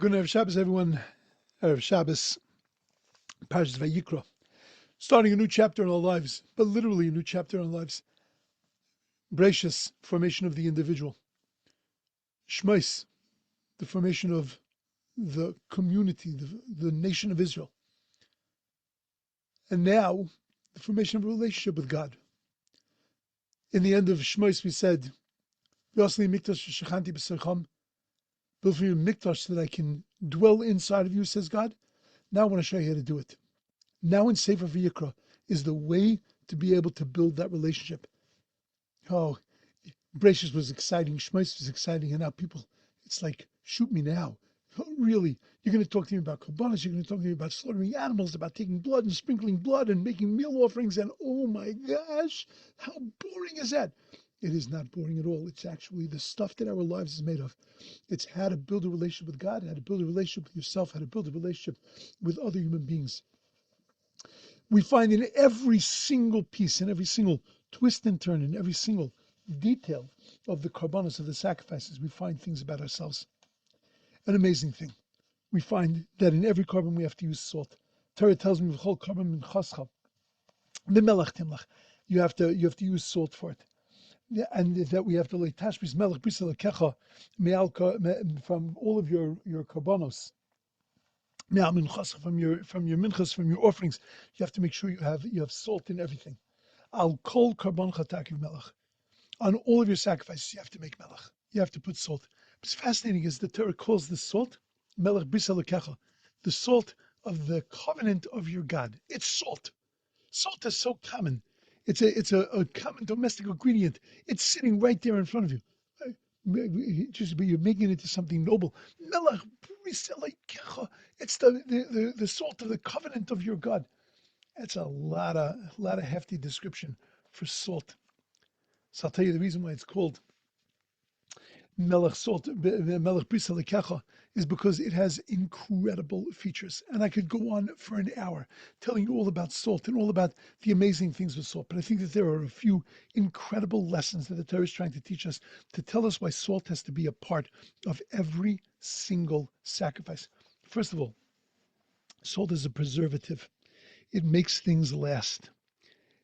Good Erev Shabbos, everyone. Erev Shabbos, Parshas Vayikra. Starting a new chapter in our lives, but literally a new chapter in our lives. Bereshis, formation of the individual. Shmos, the formation of the community, the nation of Israel. And now, the formation of a relationship with God. In the end of Shmos, we said, Yosli mikdash shechanti b'sercham, build for you a mikdash so that I can dwell inside of you, says God. Now I want to show you how to do it. Now in Sefer Vayikra is the way to be able to build that relationship. Oh, Bereshis was exciting, Shmos was exciting, and now people, it's like, shoot me now. Oh, really? You're going to talk to me about korbanos, you're going to talk to me about slaughtering animals, about taking blood and sprinkling blood and making meal offerings, and oh my gosh, how boring is that? It is not boring at all. It's actually the stuff that our lives is made of. It's how to build a relationship with God, how to build a relationship with yourself, how to build a relationship with other human beings. We find in every single piece, in every single twist and turn, in every single detail of the korbanos, of the sacrifices, we find things about ourselves. An amazing thing. We find that in every korban we have to use salt. Torah tells me, "V'chol korban min chascha, b'melech timlach." You have to use salt for it, and that we have to lay tashbis melech b'risel kecha from all of your korbanos. From your minchas, from your offerings, you have to make sure you have salt in everything. Al kol karban chatakiv melech. On all of your sacrifices, you have to make melech. You have to put salt. What's fascinating is the Torah calls the salt melech b'risel kecha, the salt of the covenant of your God. It's salt. Salt is so common. It's a common domestic ingredient. It's sitting right there in front of you. Just but you're making it into something noble. Melech b'risel kecha. It's the salt of the covenant of your God. That's a lot of hefty description for salt. So I'll tell you the reason why it's called Melech Salt, Melech Brisel Kecha, is because it has incredible features. And I could go on for an hour telling you all about salt and all about the amazing things with salt. But I think that there are a few incredible lessons that the Torah is trying to teach us to tell us why salt has to be a part of every single sacrifice. First of all, salt is a preservative. It makes things last.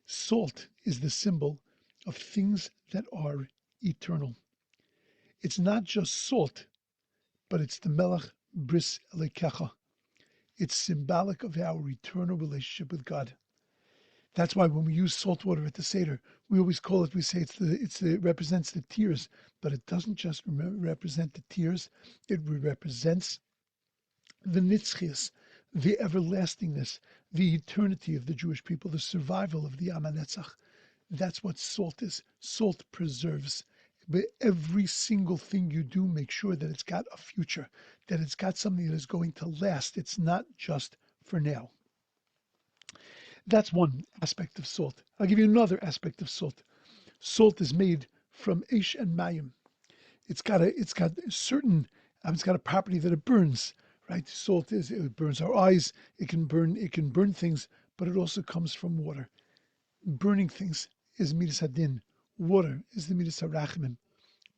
Salt is the symbol of things that are eternal. It's not just salt, but it's the Melech Bris Elekecha. It's symbolic of our eternal relationship with God. That's why when we use salt water at the Seder, we always call it, we say it represents the tears, but it doesn't just represent the tears, it represents the nitzchias, the everlastingness, the eternity of the Jewish people, the survival of the Am HaNetzach. That's what salt is. Salt preserves. But every single thing you do, make sure that it's got a future, that it's got something that is going to last. It's not just for now. That's one aspect of salt. I'll give you another aspect of salt. Salt is made from eish and mayim. It's got a property that it burns. Right? It burns our eyes. It can burn things, but it also comes from water. Burning things is midas hadin. Water is the midas harachmim.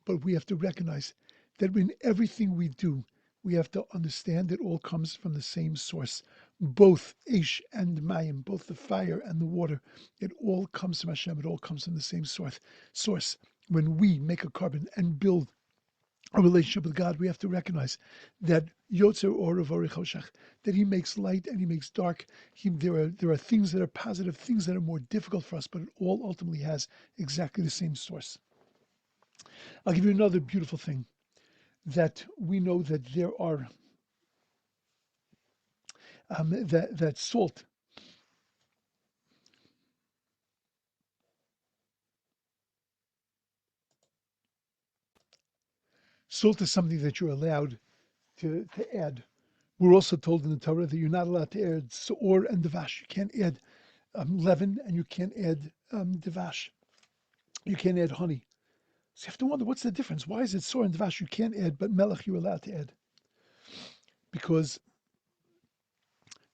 But we have to recognize that in everything we do, we have to understand it all comes from the same source. Both Eish and Mayim, both the fire and the water, it all comes from Hashem. It all comes from the same source. When we make a korban and build a relationship with God, we have to recognize that Yotzer Or V'Orei Choshech, that He makes light and He makes dark. There are things that are positive, things that are more difficult for us, but it all ultimately has exactly the same source. I'll give you another beautiful thing, that we know that there are that salt is something that you're allowed to add. We're also told in the Torah that you're not allowed to add soor and devash. You can't add leaven, and you can't add devash. You can't add honey. So you have to wonder, what's the difference? Why is it soor and devash you can't add, but melech you're allowed to add? Because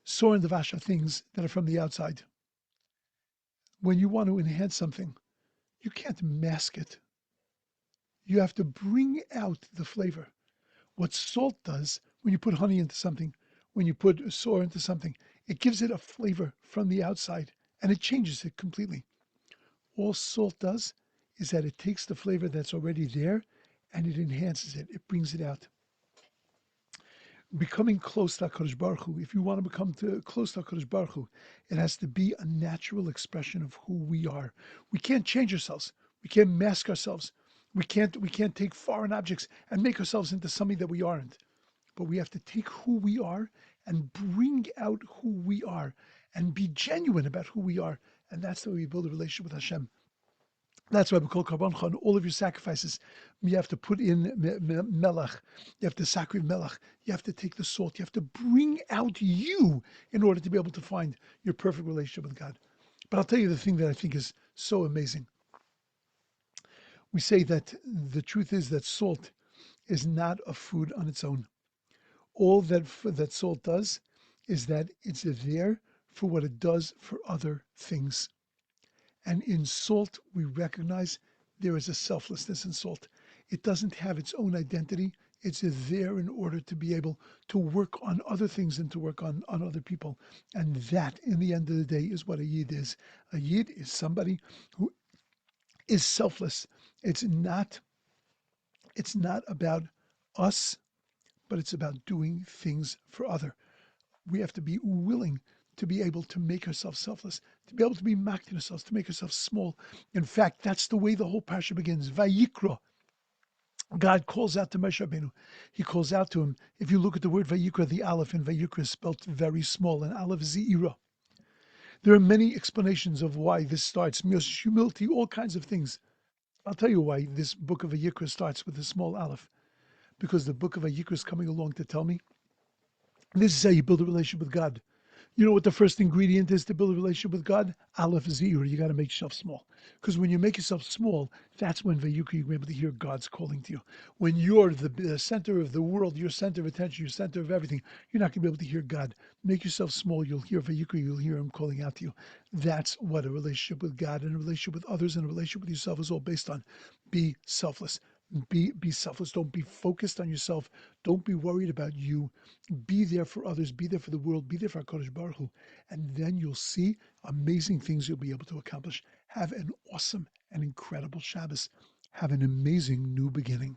soor and devash are things that are from the outside. When you want to enhance something, you can't mask it. You have to bring out the flavor. What salt does, When you put honey into something, when you put sour into something, it gives it a flavor from the outside and it changes it completely. All salt does is that it takes the flavor that's already there and it enhances it. It brings it out. Becoming close to HaKadosh Baruch Hu, if you want to become close to HaKadosh Baruch Hu, it has to be a natural expression of who we are. We can't change ourselves. We can't mask ourselves. We can't take foreign objects and make ourselves into something that we aren't. But we have to take who we are and bring out who we are and be genuine about who we are. And that's the way we build a relationship with Hashem. That's why we call Karban Khan, all of your sacrifices. You have to put in melach. You have to sacrifice melach. You have to take the salt. You have to bring out you in order to be able to find your perfect relationship with God. But I'll tell you the thing that I think is so amazing. We say that the truth is that salt is not a food on its own. All that salt does is that it's there for what it does for other things. And in salt, we recognize there is a selflessness in salt. It doesn't have its own identity. It's there in order to be able to work on other things and to work on other people. And that, in the end of the day, is what a Yid is. A Yid is somebody who is selfless. It's not about us, but it's about doing things for other. We have to be willing to be able to make ourselves selfless, to be able to be maktin ourselves, to make ourselves small. In fact, that's the way the whole parsha begins. Vayikra. God calls out to Moshe Rabbeinu. He calls out to him. If you look at the word Vayikra, the Aleph in Vayikra is spelled very small, and Aleph Zeira. There are many explanations of why this starts. Humility, all kinds of things. I'll tell you why this book of Vayikra starts with a small Aleph. Because the book of Vayikra is coming along to tell me this is how you build a relationship with God. You know what the first ingredient is to build a relationship with God? Aleph Zir. You got to make yourself small. Because when you make yourself small, that's when Vayikra you're able to hear God's calling to you. When you're the center of the world, your center of attention, your center of everything, you're not going to be able to hear God. Make yourself small. You'll hear Vayikra. You'll hear Him calling out to you. That's what a relationship with God and a relationship with others and a relationship with yourself is all based on. Be selfless. Be selfless. Don't be focused on yourself. Don't be worried about you. Be there for others. Be there for the world. Be there for HaKadosh Baruch Hu. And then you'll see amazing things you'll be able to accomplish. Have an awesome and incredible Shabbos. Have an amazing new beginning.